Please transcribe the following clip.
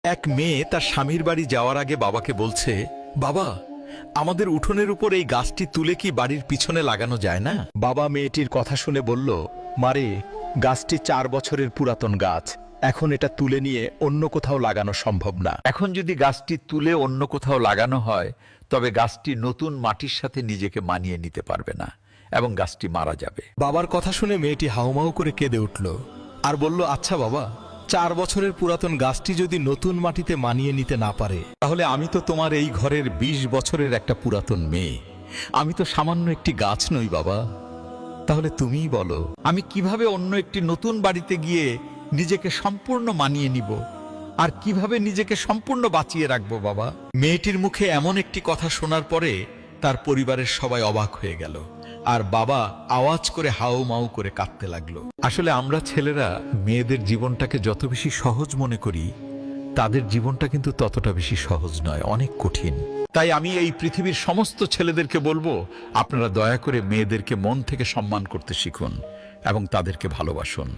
এক মেয়ে তার স্বামীর বাড়ি যাওয়ার আগে বাবাকে বলছে, বাবা, আমাদের উঠোনের উপর এই গাছটি তুলে কি বাড়ির পিছনে লাগানো যায় না? বাবা মেয়েটির কথা শুনে বলল, মারে, গাছটি 4 বছরের পুরাতন গাছ, এখন এটা তুলে নিয়ে অন্য কোথাও লাগানো সম্ভব না। এখন যদি গাছটি তুলে অন্য কোথাও লাগানো হয়, তবে গাছটি নতুন মাটির সাথে নিজেকে মানিয়ে নিতে পারবে না এবং গাছটি মারা যাবে। বাবার কথা শুনে মেয়েটি হাউমাউ করে কেঁদে উঠল আর বলল, আচ্ছা বাবা, 4 বছরের পুরাতন গাছটি যদি নতুন মাটিতে মানিয়ে নিতে না পারে, তাহলে আমি তো তোমার এই ঘরের 20 বছরের একটা পুরাতন মেয়ে, আমি তো সামান্য একটি গাছ নই বাবা। তাহলে তুমিই বলো, আমি কিভাবে অন্য একটি নতুন বাড়িতে গিয়ে নিজেকে সম্পূর্ণ মানিয়ে নিব, আর কিভাবে নিজেকে সম্পূর্ণ বাঁচিয়ে রাখবো বাবা? মেয়েটির মুখে এমন একটি কথা শোনার পরে তার পরিবারের সবাই অবাক হয়ে গেল, আর বাবা আওয়াজ করে হাউমাউ করে কাঁদতে লাগলো। আসলে আমরা ছেলেরা মেয়েদের জীবনটাকে যত বেশি সহজ মনে করি, তাদের জীবনটা কিন্তু ততটা বেশি সহজ নয়, অনেক কঠিন। তাই আমি এই পৃথিবীর সমস্ত ছেলেদেরকে বলবো, আপনারা দয়া করে মেয়েদেরকে মন থেকে সম্মান করতে শিখুন এবং তাদেরকে ভালোবাসুন।